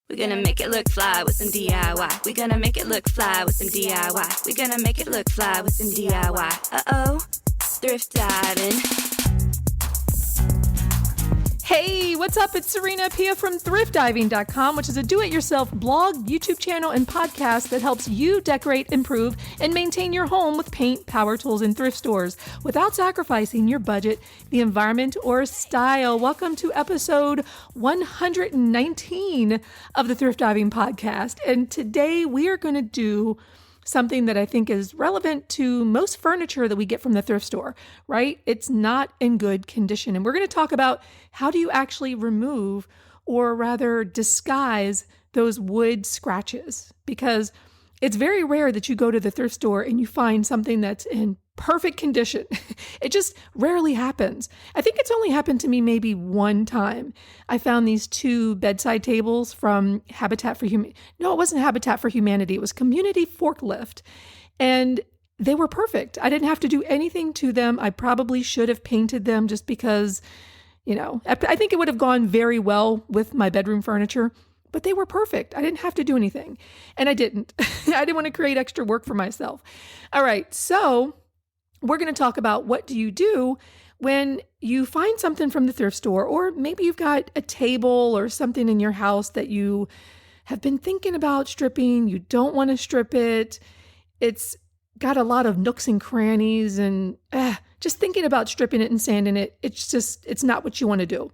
We're gonna make it look fly with some DIY. We're gonna make it look fly with some DIY. We're gonna make it look fly with some DIY. Uh-oh, thrift diving. Hey, what's up? It's Serena Pia from thriftdiving.com, which is a do-it-yourself blog, YouTube channel, and podcast that helps you decorate, improve, and maintain your home with paint, power tools, and thrift stores without sacrificing your budget, the environment, or style. Welcome to episode 119 of the Thrift Diving Podcast. And today we are going to do something that I think is relevant to most furniture that we get from the thrift store, right? It's not in good condition. And we're going to talk about how do you actually remove, or rather disguise, those wood scratches, because it's very rare that you go to the thrift store and you find something that's in perfect condition. It just rarely happens. I think it's only happened to me maybe one time. I found these two bedside tables from Habitat for Humanity. No, it wasn't Habitat for Humanity. It was Community Forklift. And they were perfect. I didn't have to do anything to them. I probably should have painted them just because, I think it would have gone very well with my bedroom furniture. But they were perfect. I didn't have to do anything. And I didn't. I didn't want to create extra work for myself. All right. So we're going to talk about what do you do when you find something from the thrift store, or maybe you've got a table or something in your house that you have been thinking about stripping. You don't want to strip it. It's got a lot of nooks and crannies, and just thinking about stripping it and sanding it, it's not what you want to do.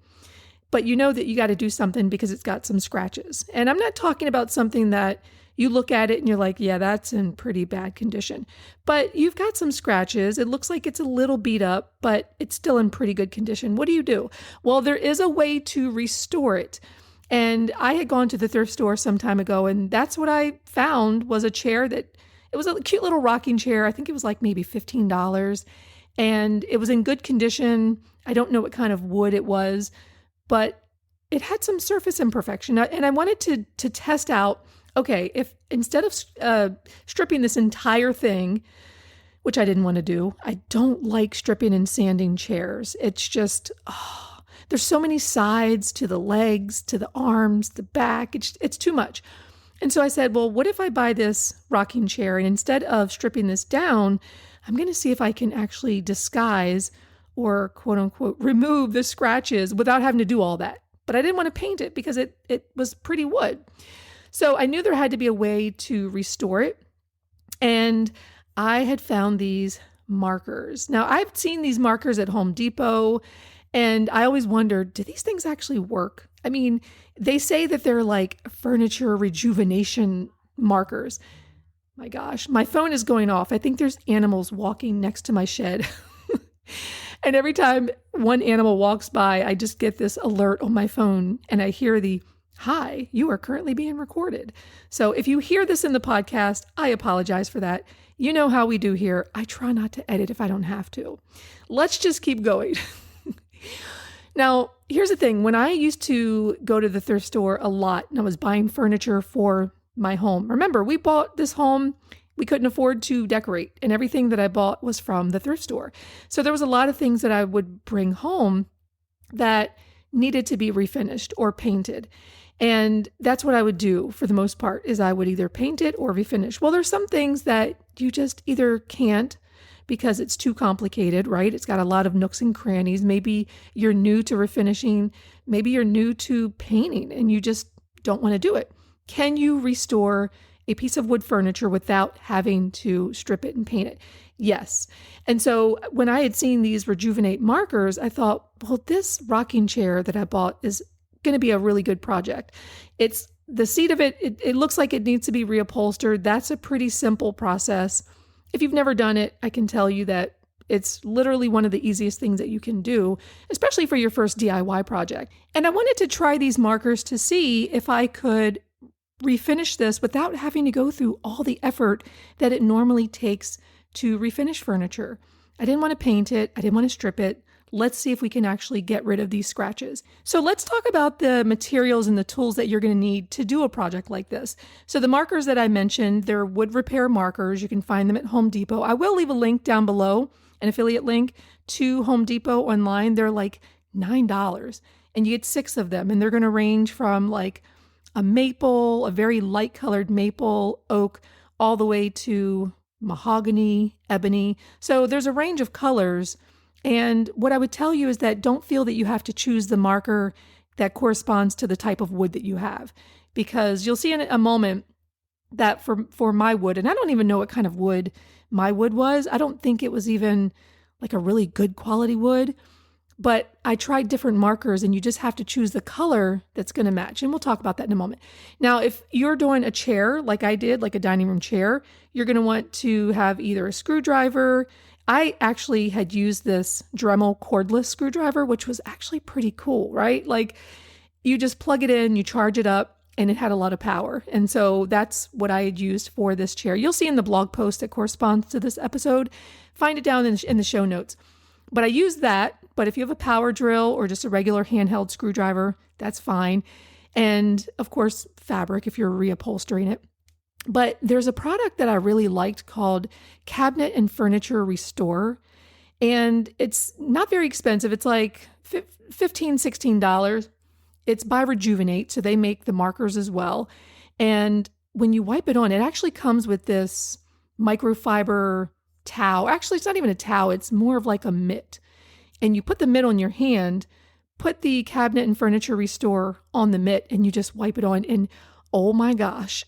But you know that you got to do something because it's got some scratches. And I'm not talking about something that you look at it and you're like, yeah, that's in pretty bad condition. But you've got some scratches. It looks like it's a little beat up, but it's still in pretty good condition. What do you do? Well, there is a way to restore it. And I had gone to the thrift store some time ago, and that's what I found was a chair it was a cute little rocking chair. I think it was like maybe $15. And it was in good condition. I don't know what kind of wood it was, but it had some surface imperfection. And I wanted to test out, okay, if instead of stripping this entire thing, which I didn't want to do, I don't like stripping and sanding chairs. It's just, there's so many sides to the legs, to the arms, the back. It's too much. And so I said, well, what if I buy this rocking chair, and instead of stripping this down, I'm going to see if I can actually disguise or quote unquote remove the scratches without having to do all that. But I didn't want to paint it because it was pretty wood. So I knew there had to be a way to restore it. And I had found these markers. Now, I've seen these markers at Home Depot, and I always wondered, do these things actually work? I mean, they say that they're like furniture rejuvenation markers. My gosh, my phone is going off. I think there's animals walking next to my shed. And every time one animal walks by, I just get this alert on my phone, and I hear the, "Hi, you are currently being recorded." So if you hear this in the podcast, I apologize for that. You know how we do here. I try not to edit if I don't have to. Let's just keep going. Now, here's the thing. When I used to go to the thrift store a lot and I was buying furniture for my home, remember, we bought this home. We couldn't afford to decorate, and everything that I bought was from the thrift store. So there was a lot of things that I would bring home that needed to be refinished or painted. And that's what I would do for the most part, is I would either paint it or refinish. Well, there's some things that you just either can't because it's too complicated, right? It's got a lot of nooks and crannies. Maybe you're new to refinishing. Maybe you're new to painting and you just don't want to do it. Can you restore a piece of wood furniture without having to strip it and paint it? Yes. And so when I had seen these rejuvenate markers, I thought, well, this rocking chair that I bought is going to be a really good project. It's the seat of it looks like it needs to be reupholstered. That's a pretty simple process. If you've never done it, I can tell you that it's literally one of the easiest things that you can do, especially for your first DIY project. And I wanted to try these markers to see if I could refinish this without having to go through all the effort that it normally takes to refinish furniture. I didn't want to paint it. I didn't want to strip it. Let's see if we can actually get rid of these scratches. So let's talk about the materials and the tools that you're going to need to do a project like this. So the markers that I mentioned, they're wood repair markers. You can find them at Home Depot. I will leave a link down below, an affiliate link to Home Depot online. They're like $9, and you get 6 of them, and they're going to range from like a maple, a very light colored maple, oak, all the way to mahogany, ebony. So there's a range of colors. And what I would tell you is that don't feel that you have to choose the marker that corresponds to the type of wood that you have, because you'll see in a moment that for my wood, and I don't even know what kind of wood my wood was. I don't think it was even like a really good quality wood, but I tried different markers and you just have to choose the color that's going to match. And we'll talk about that in a moment. Now, if you're doing a chair like I did, like a dining room chair, you're going to want to have either a screwdriver. I actually had used this Dremel cordless screwdriver, which was actually pretty cool, right? Like you just plug it in, you charge it up, and it had a lot of power. And so that's what I had used for this chair. You'll see in the blog post that corresponds to this episode. Find it down in the show notes. But I used that. But if you have a power drill or just a regular handheld screwdriver, that's fine. And of course, fabric if you're reupholstering it. But there's a product that I really liked called Cabinet and Furniture Restore. And it's not very expensive. It's like $15, $16. It's by Rejuvenate, so they make the markers as well. And when you wipe it on, it actually comes with this microfiber towel. Actually, it's not even a towel. It's more of like a mitt. And you put the mitt on your hand, put the Cabinet and Furniture Restore on the mitt, and you just wipe it on. And oh my gosh,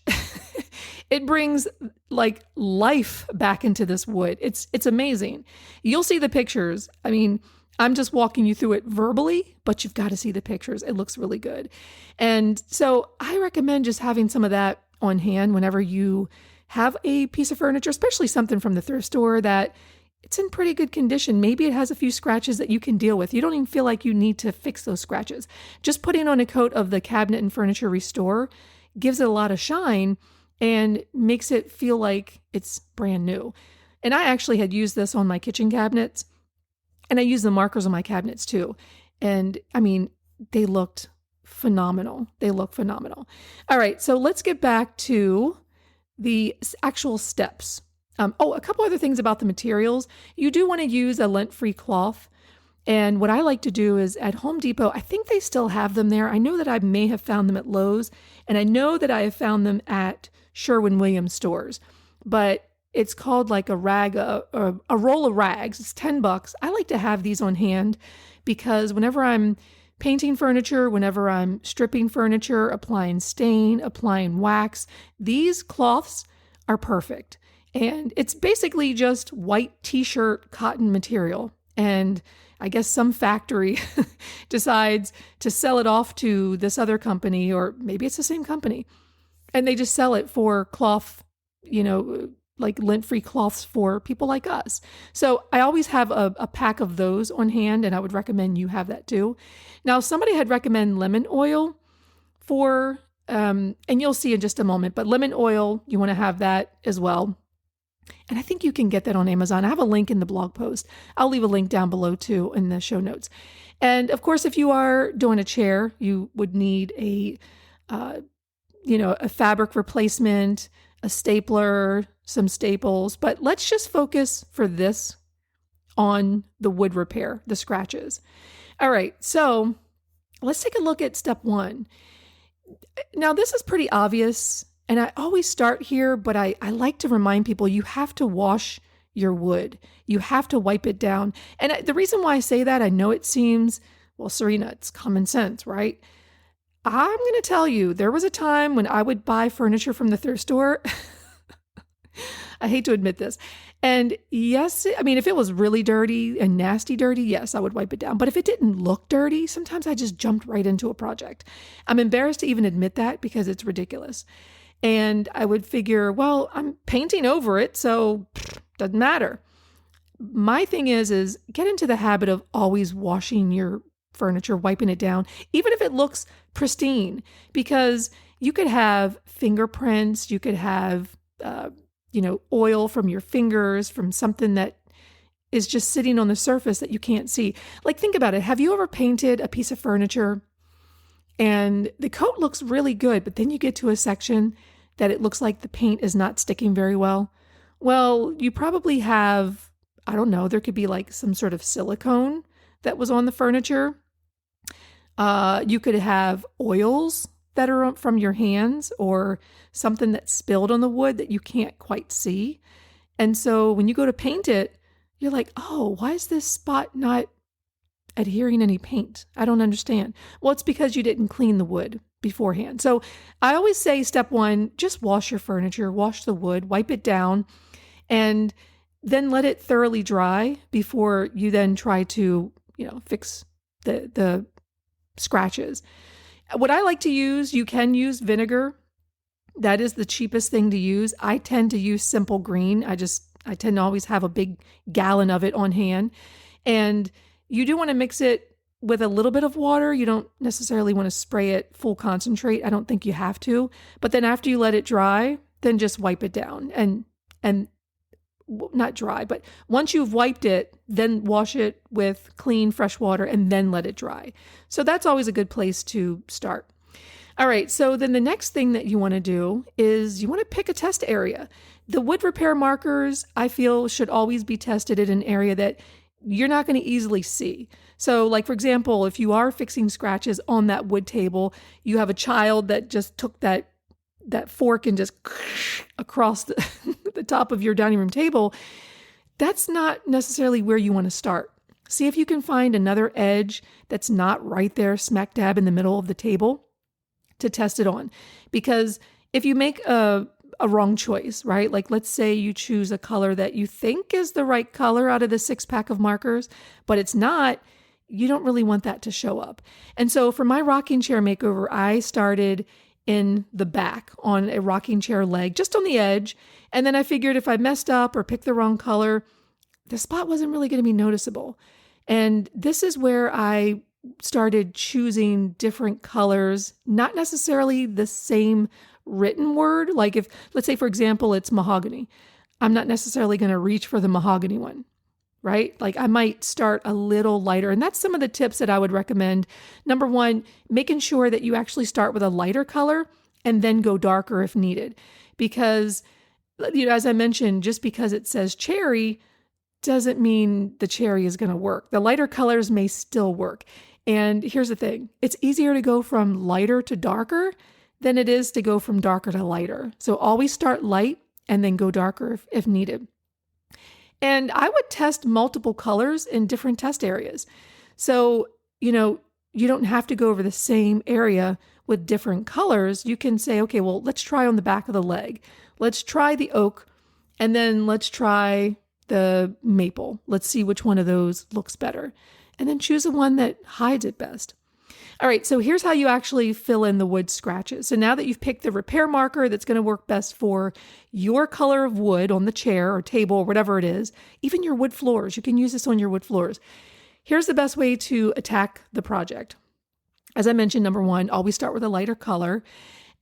it brings like life back into this wood. It's amazing. You'll see the pictures. I mean, I'm just walking you through it verbally, but you've got to see the pictures. It looks really good. And so I recommend just having some of that on hand whenever you have a piece of furniture, especially something from the thrift store that it's in pretty good condition. Maybe it has a few scratches that you can deal with. You don't even feel like you need to fix those scratches. Just putting on a coat of the Cabinet and Furniture Restore gives it a lot of shine and makes it feel like it's brand new. And I actually had used this on my kitchen cabinets. And I use the markers on my cabinets too. And I mean, they looked phenomenal. They look phenomenal. All right, so let's get back to the actual steps. A couple other things about the materials. You do want to use a lint-free cloth. And what I like to do is at Home Depot, I think they still have them there. I know that I may have found them at Lowe's, and I know that I have found them at Sherwin-Williams stores. But it's called like a rag, a roll of rags. It's $10. I like to have these on hand because whenever I'm painting furniture, whenever I'm stripping furniture, applying stain, applying wax, these cloths are perfect. And it's basically just white t-shirt cotton material. And I guess some factory decides to sell it off to this other company, or maybe it's the same company, and they just sell it for cloth, like lint-free cloths for people like us. So I always have a pack of those on hand, and I would recommend you have that too. Now, somebody had recommended lemon oil for, and you'll see in just a moment, but lemon oil, you want to have that as well. And I think you can get that on Amazon. I have a link in the blog post. I'll leave a link down below too in the show notes. And of course, if you are doing a chair, you would need a fabric replacement, a stapler, some staples. But let's just focus for this on the wood repair, the scratches. All right, so let's take a look at step one. Now, this is pretty obvious. And I always start here, but I like to remind people you have to wash your wood. You have to wipe it down. And the reason why I say that, I know it seems, well, Serena, it's common sense, right? I'm going to tell you, there was a time when I would buy furniture from the thrift store. I hate to admit this. And yes, I mean, if it was really dirty and nasty dirty, yes, I would wipe it down. But if it didn't look dirty, sometimes I just jumped right into a project. I'm embarrassed to even admit that because it's ridiculous. And I would figure, well, I'm painting over it, so doesn't matter. My thing is get into the habit of always washing your furniture, wiping it down, even if it looks pristine, because you could have fingerprints, you could have, oil from your fingers, from something that is just sitting on the surface that you can't see. Like, think about it. Have you ever painted a piece of furniture and the coat looks really good, but then you get to a section that it looks like the paint is not sticking very well? Well, you probably have, I don't know, there could be like some sort of silicone that was on the furniture. You could have oils that are from your hands or something that's spilled on the wood that you can't quite see. And so when you go to paint it, you're like, oh, why is this spot not adhering any paint? I don't understand. Well, it's because you didn't clean the wood beforehand. So I always say step one, just wash your furniture, wash the wood, wipe it down, and then let it thoroughly dry before you then try to, fix the scratches. What I like to use, you can use vinegar. That is the cheapest thing to use. I tend to use Simple Green. I tend to always have a big gallon of it on hand. And you do want to mix it with a little bit of water. You don't necessarily want to spray it full concentrate. I don't think you have to. But then after you let it dry, then just wipe it down and not dry, but once you've wiped it, then wash it with clean, fresh water and then let it dry. So that's always a good place to start. All right, so then the next thing that you want to do is you want to pick a test area. The wood repair markers, I feel, should always be tested in an area that you're not going to easily see. So like, for example, if you are fixing scratches on that wood table, you have a child that just took that fork and just across the top of your dining room table, that's not necessarily where you want to start. See if you can find another edge that's not right there smack dab in the middle of the table to test it on. Because if you make a wrong choice, right? Like let's say you choose a color that you think is the right color out of the 6-pack of markers, but it's not, you don't really want that to show up. And so for my rocking chair makeover, I started in the back on a rocking chair leg, just on the edge. And then I figured if I messed up or picked the wrong color, the spot wasn't really going to be noticeable. And this is where I started choosing different colors, not necessarily the same written word. Like if, let's say, for example, it's mahogany, I'm not necessarily going to reach for the mahogany one, right? Like I might start a little lighter. And that's some of the tips that I would recommend. Number one, making sure that you actually start with a lighter color and then go darker if needed. Because, as I mentioned, just because it says cherry doesn't mean the cherry is going to work. The lighter colors may still work. And here's the thing. It's easier to go from lighter to darker than it is to go from darker to lighter. So always start light and then go darker if needed. And I would test multiple colors in different test areas. So, you don't have to go over the same area with different colors. You can say, okay, well, let's try on the back of the leg. Let's try the oak, and then let's try the maple. Let's see which one of those looks better. And then choose the one that hides it best. All right, so here's how you actually fill in the wood scratches. So now that you've picked the repair marker that's going to work best for your color of wood on the chair or table or whatever it is, even your wood floors, you can use this on your wood floors. Here's the best way to attack the project. As I mentioned, number one, always start with a lighter color.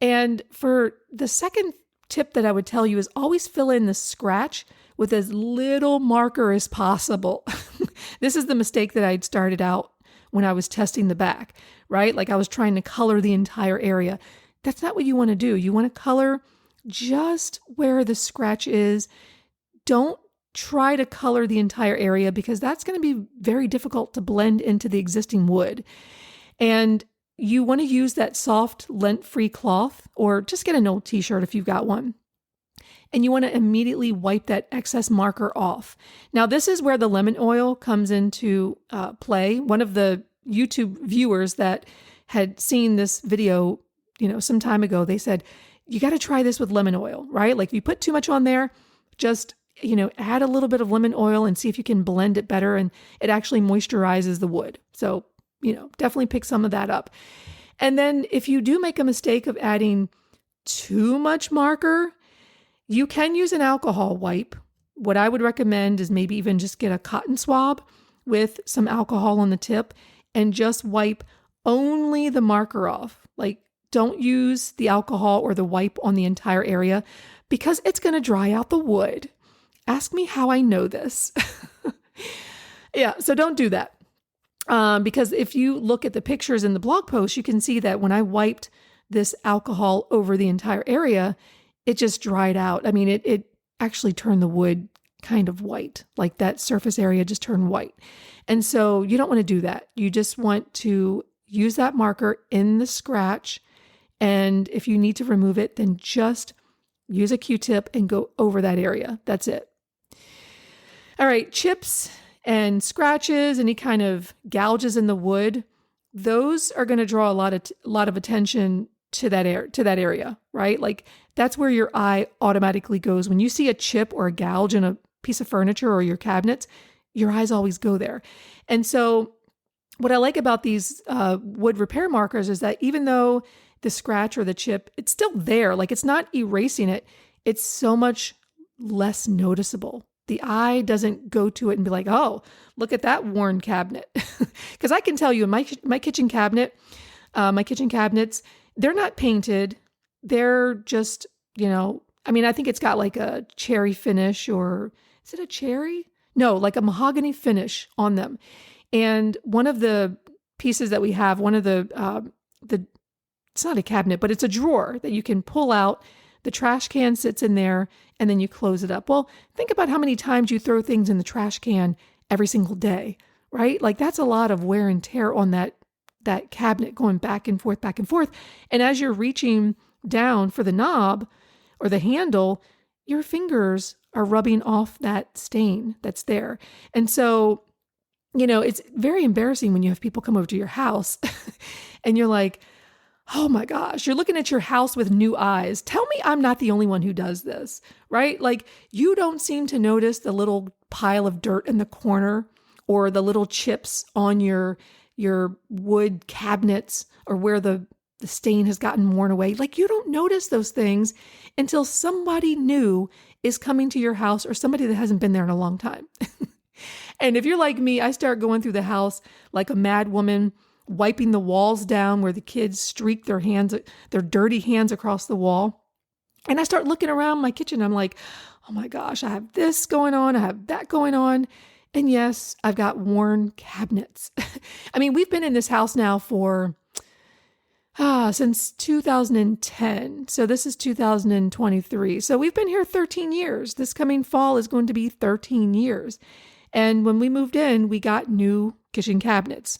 And for the second tip that I would tell you is always fill in the scratch with as little marker as possible. This is the mistake that I'd started out when I was testing the back, right? Like I was trying to color the entire area. That's not what you want to do. You want to color just where the scratch is. Don't try to color the entire area because that's going to be very difficult to blend into the existing wood. And you want to use that soft lint-free cloth or just get an old t-shirt if you've got one. And you want to immediately wipe that excess marker off. Now, this is where the lemon oil comes into play. One of the YouTube viewers that had seen this video, some time ago, they said, you got to try this with lemon oil, right? Like if you put too much on there, just, add a little bit of lemon oil and see if you can blend it better. And it actually moisturizes the wood. So, definitely pick some of that up. And then if you do make a mistake of adding too much marker, you can use an alcohol wipe. What I would recommend is maybe even just get a cotton swab with some alcohol on the tip and just wipe only the marker off. Like don't use the alcohol or the wipe on the entire area because it's going to dry out the wood. Ask me how I know this. Yeah, so don't do that. Because if you look at the pictures in the blog post, you can see that when I wiped this alcohol over the entire area, it just dried out. I mean, it actually turned the wood kind of white, like that surface area just turned white. And so you don't want to do that. You just want to use that marker in the scratch And if you need to remove it, then just use a Q-tip and go over that area. That's it. All right, chips and scratches, any kind of gouges in the wood, those are going to draw a lot of attention to that area, right? Like that's where your eye automatically goes. When you see a chip or a gouge in a piece of furniture or your cabinets, your eyes always go there. And so what I like about these wood repair markers is that even though the scratch or the chip, it's still there, like it's not erasing it, it's so much less noticeable. The eye doesn't go to it and be like, oh, look at that worn cabinet. Because I can tell you in my kitchen cabinet, my kitchen cabinets, they're not painted. They're just, I think it's got like a cherry finish, or is it a cherry? No, like a mahogany finish on them. And one of the pieces that we have, one of the it's not a cabinet, but it's a drawer that you can pull out. The trash can sits in there and then you close it up. Well, think about how many times you throw things in the trash can every single day, right? Like that's a lot of wear and tear on that cabinet going back and forth, back and forth. And as you're reaching down for the knob or the handle, your fingers are rubbing off that stain that's there. And so, it's very embarrassing when you have people come over to your house and you're like, oh my gosh, you're looking at your house with new eyes. Tell me I'm not the only one who does this, right? Like you don't seem to notice the little pile of dirt in the corner or the little chips on your wood cabinets or where the stain has gotten worn away. Like you don't notice those things until somebody new is coming to your house or somebody that hasn't been there in a long time. And if you're like me, I start going through the house like a mad woman, wiping the walls down where the kids streak their dirty hands across the wall. And I start looking around my kitchen. I'm like, oh my gosh, I have this going on. I have that going on. And yes, I've got worn cabinets. I mean, we've been in this house now for since 2010. So this is 2023. So we've been here 13 years. This coming fall is going to be 13 years. And when we moved in, we got new kitchen cabinets.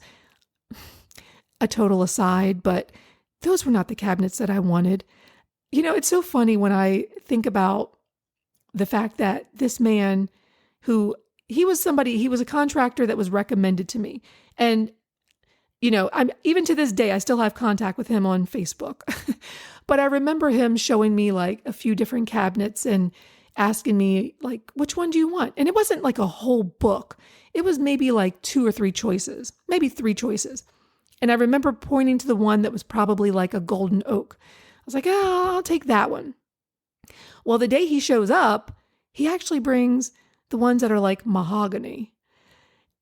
A total aside, but those were not the cabinets that I wanted. It's so funny when I think about the fact that this man he was a contractor that was recommended to me. And, I'm even to this day, I still have contact with him on Facebook, but I remember him showing me like a few different cabinets and asking me like, which one do you want? And it wasn't like a whole book. It was maybe like 2 or 3 choices, maybe 3 choices. And I remember pointing to the one that was probably like a golden oak. I was like, I'll take that one. Well, the day he shows up, he actually brings the ones that are like mahogany.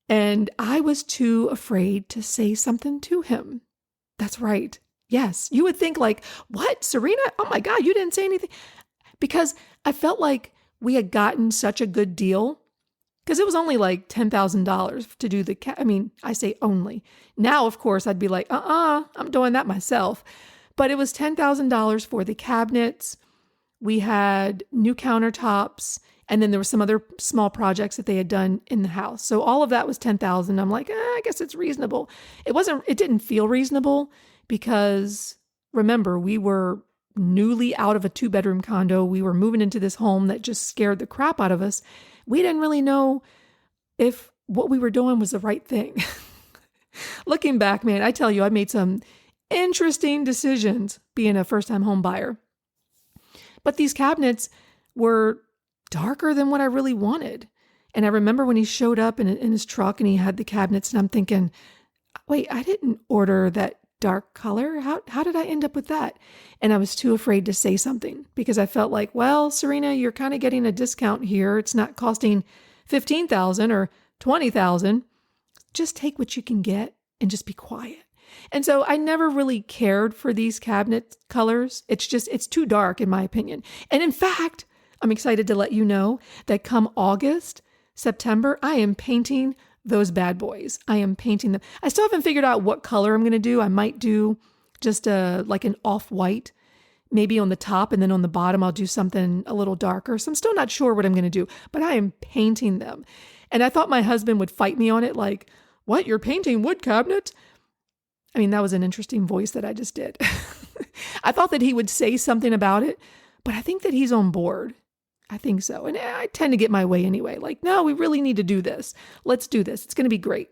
And I was too afraid to say something to him. That's right. Yes. You would think like, what, Serena? Oh my God, you didn't say anything. Because I felt like we had gotten such a good deal. Because it was only like $10,000 to do I say only. Now, of course, I'd be like, I'm doing that myself. But it was $10,000 for the cabinets. We had new countertops. And then there were some other small projects that they had done in the house. So all of that was $10,000. I'm like, I guess it's reasonable. It didn't feel reasonable because remember, we were newly out of a 2-bedroom condo. We were moving into this home that just scared the crap out of us. We didn't really know if what we were doing was the right thing. Looking back, man, I tell you, I made some interesting decisions being a first-time home buyer. But these cabinets were darker than what I really wanted. And I remember when he showed up in his truck and he had the cabinets and I'm thinking, wait, I didn't order that dark color. How did I end up with that? And I was too afraid to say something because I felt like, well, Serena, you're kind of getting a discount here. It's not costing $15,000 or $20,000. Just take what you can get and just be quiet. And so I never really cared for these cabinet colors. It's too dark in my opinion. And in fact, I'm excited to let you know that come August, September, I am painting those bad boys. I am painting them. I still haven't figured out what color I'm going to do. I might do just like an off-white, maybe on the top, and then on the bottom, I'll do something a little darker. So I'm still not sure what I'm going to do, but I am painting them. And I thought my husband would fight me on it. Like, what? You're painting wood cabinets? I mean, that was an interesting voice that I just did. I thought that he would say something about it, but I think that he's on board. I think so. And I tend to get my way anyway. Like, no, we really need to do this. Let's do this. It's going to be great.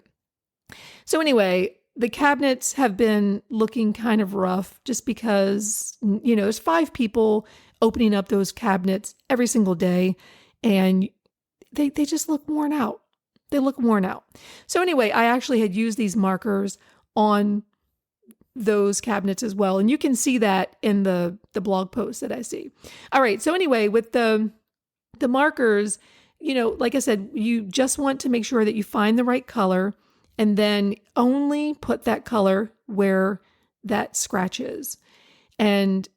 So anyway, the cabinets have been looking kind of rough just because, there's 5 people opening up those cabinets every single day, and they just look worn out. They look worn out. So anyway, I actually had used these markers on those cabinets as well. And you can see that in the blog post that I see. All right. So anyway, with the markers, like I said, you just want to make sure that you find the right color and then only put that color where that scratch is. And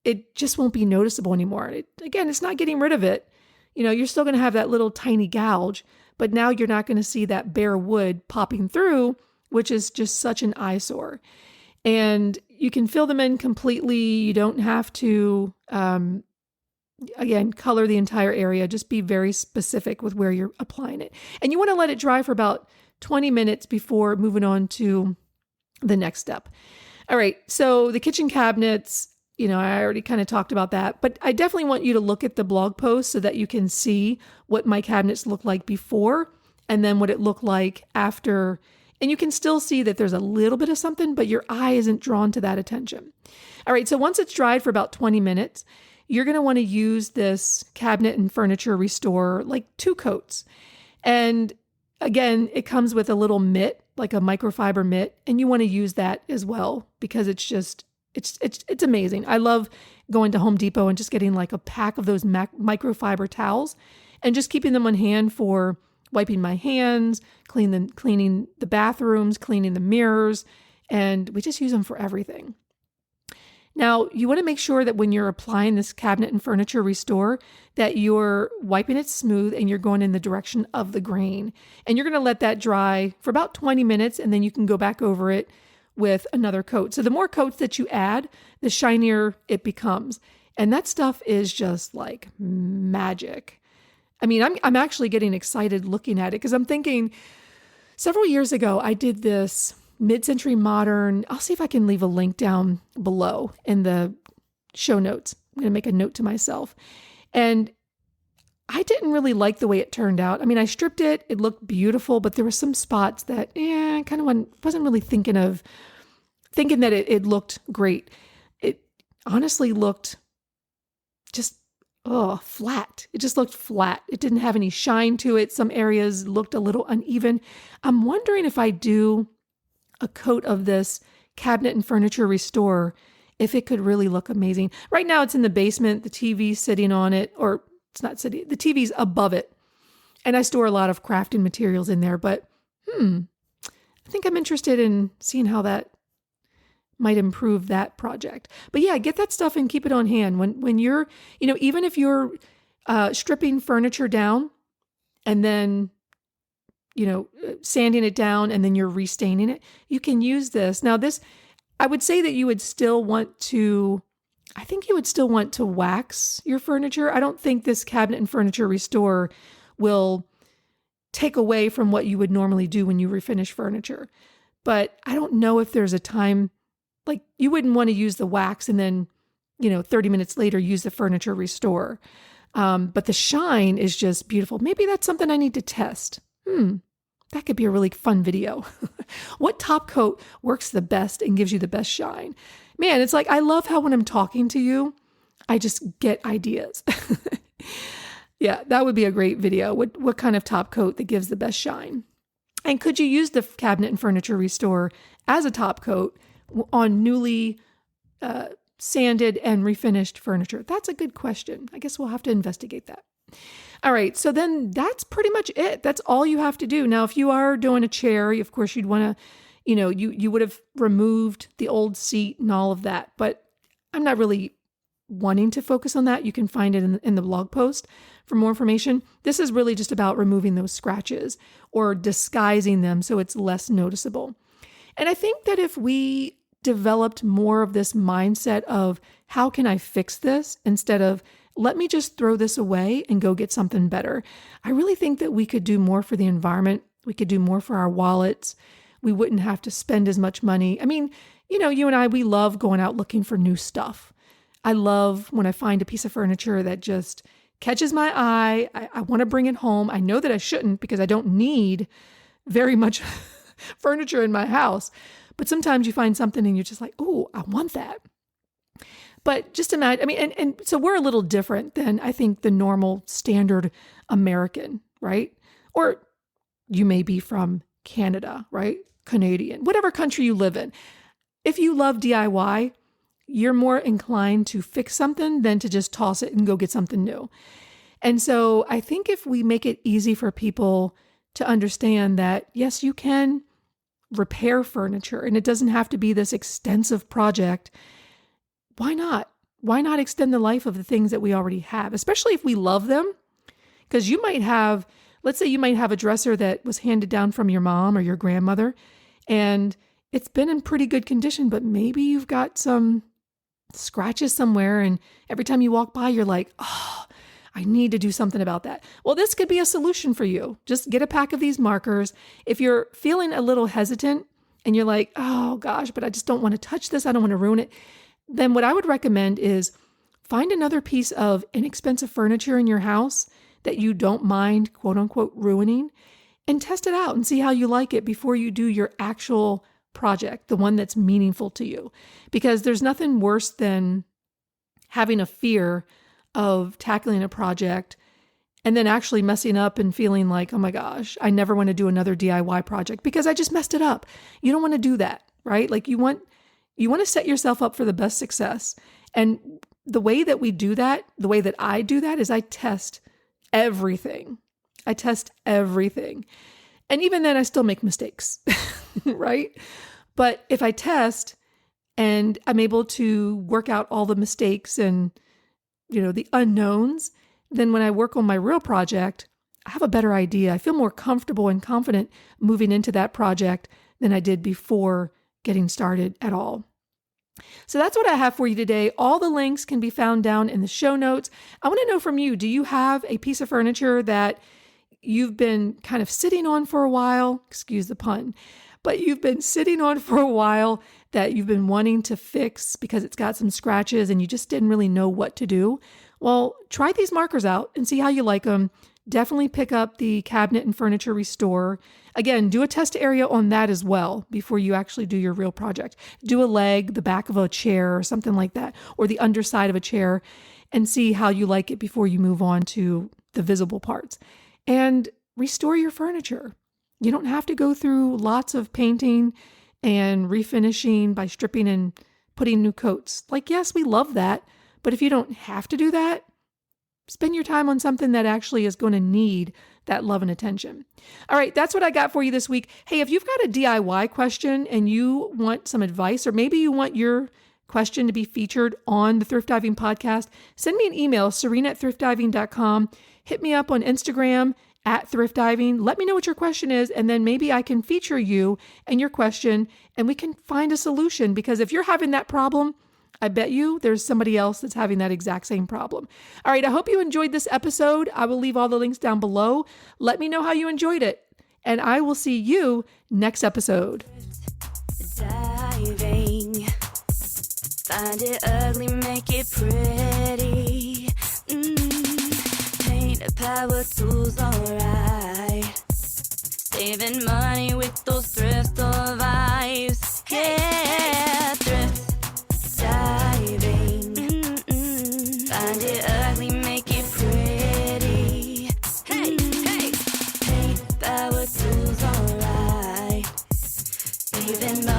it just won't be noticeable anymore. It's not getting rid of it. You're still going to have that little tiny gouge, but now you're not going to see that bare wood popping through, which is just such an eyesore. And you can fill them in completely. You don't have to, color the entire area. Just be very specific with where you're applying it. And you want to let it dry for about 20 minutes before moving on to the next step. All right. So the kitchen cabinets, I already kind of talked about that, but I definitely want you to look at the blog post so that you can see what my cabinets look like before and then what it looked like after. And you can still see that there's a little bit of something, but your eye isn't drawn to that attention. All right. So once it's dried for about 20 minutes, you're going to want to use this cabinet and furniture restorer, like 2 coats. And again, it comes with a little mitt, like a microfiber mitt, and you want to use that as well because it's amazing. I love going to Home Depot and just getting like a pack of those microfiber towels and just keeping them on hand for wiping my hands, cleaning the bathrooms, cleaning the mirrors, and we just use them for everything. Now, you want to make sure that when you're applying this cabinet and furniture restore, that you're wiping it smooth and you're going in the direction of the grain. And you're going to let that dry for about 20 minutes, and then you can go back over it with another coat. So the more coats that you add, the shinier it becomes. And that stuff is just like magic. I mean, I'm actually getting excited looking at it because I'm thinking several years ago, I did this mid-century modern. I'll see if I can leave a link down below in the show notes. I'm going to make a note to myself. And I didn't really like the way it turned out. I mean, I stripped it. It looked beautiful, but there were some spots that I kind of wasn't really thinking that it looked great. It honestly looked just flat. It just looked flat. It didn't have any shine to it. Some areas looked a little uneven. I'm wondering if I do a coat of this cabinet and furniture restore, if it could really look amazing. Right now it's in the basement, the TV's sitting on it, or it's not sitting, the TV's above it. And I store a lot of crafting materials in there, but I think I'm interested in seeing how that might improve that project. But yeah, get that stuff and keep it on hand. When you're, even if you're stripping furniture down and then sanding it down and then you're restaining it, you can use this. Now I would say that you would still want to wax your furniture. I don't think this cabinet and furniture restore will take away from what you would normally do when you refinish furniture. But I don't know if there's a time, like you wouldn't want to use the wax and then, 30 minutes later use the furniture restore. But the shine is just beautiful. Maybe that's something I need to test. That could be a really fun video. What top coat works the best and gives you the best shine? Man, it's like, I love how when I'm talking to you, I just get ideas. Yeah, that would be a great video. What kind of top coat that gives the best shine? And could you use the cabinet and furniture restore as a top coat on newly sanded and refinished furniture? That's a good question. I guess we'll have to investigate that. All right, so then that's pretty much it. That's all you have to do. Now, if you are doing a chair, of course, you'd want to, you would have removed the old seat and all of that. But I'm not really wanting to focus on that. You can find it in the blog post for more information. This is really just about removing those scratches or disguising them so it's less noticeable. And I think that if we developed more of this mindset of how can I fix this instead of let me just throw this away and go get something better, I really think that we could do more for the environment. We could do more for our wallets. We wouldn't have to spend as much money. I mean, You and I, we love going out looking for new stuff. I love when I find a piece of furniture that just catches my eye. I want to bring it home. I know that I shouldn't because I don't need very much furniture in my house. But sometimes you find something and you're just like, oh, I want that. But just imagine, and so we're a little different than I think the normal standard American, right? Or you may be from Canada, right? Canadian, whatever country you live in. If you love DIY, you're more inclined to fix something than to just toss it and go get something new. And so I think if we make it easy for people to understand that, yes, you can repair furniture and it doesn't have to be this extensive project, why not? Why not extend the life of the things that we already have, especially if we love them? Because you might have, let's say you might have a dresser that was handed down from your mom or your grandmother, and it's been in pretty good condition, but maybe you've got some scratches somewhere, and every time you walk by, you're like, oh, I need to do something about that. Well, this could be a solution for you. Just get a pack of these markers. If you're feeling a little hesitant and you're like, oh gosh, but I just don't want to touch this, I don't want to ruin it, then what I would recommend is find another piece of inexpensive furniture in your house that you don't mind, quote unquote, ruining, and test it out and see how you like it before you do your actual project, the one that's meaningful to you. Because there's nothing worse than having a fear of tackling a project and then actually messing up and feeling like, oh my gosh, I never want to do another DIY project because I just messed it up. You don't want to do that, right? Like you want to set yourself up for the best success. And the way that we do that, the way that I do that is I test everything. I test everything. And even then I still make mistakes, right? But if I test and I'm able to work out all the mistakes and, the unknowns, then when I work on my real project, I have a better idea. I feel more comfortable and confident moving into that project than I did before getting started at all. So that's what I have for you today. All the links can be found down in the show notes. I want to know from you, do you have a piece of furniture that you've been kind of sitting on for a while? Excuse the pun, but you've been sitting on for a while that you've been wanting to fix because it's got some scratches and you just didn't really know what to do? Well, try these markers out and see how you like them. Definitely pick up the Cabinet and Furniture Restore. Again, do a test area on that as well before you actually do your real project. Do a leg, the back of a chair or something like that, or the underside of a chair, and see how you like it before you move on to the visible parts. And restore your furniture. You don't have to go through lots of painting and refinishing by stripping and putting new coats. Like, yes, we love that, but if you don't have to do that, spend your time on something that actually is going to need that love and attention. All right, that's what I got for you this week. Hey, if you've got a DIY question and you want some advice, or maybe you want your question to be featured on the Thrift Diving podcast, send me an email, serena@thriftdiving.com. Hit me up on Instagram @thriftdiving. Let me know what your question is, and then maybe I can feature you and your question, and we can find a solution. Because if you're having that problem, I bet you there's somebody else that's having that exact same problem. All right, I hope you enjoyed this episode. I will leave all the links down below. Let me know how you enjoyed it, and I will see you next episode. Diving. Find it ugly, make it pretty. Paint power tools, alright. Saving money with those thrift store vibes. Yeah, thrift diving. Find it ugly, make it pretty. Hey. Paint power tools, alright. Saving money.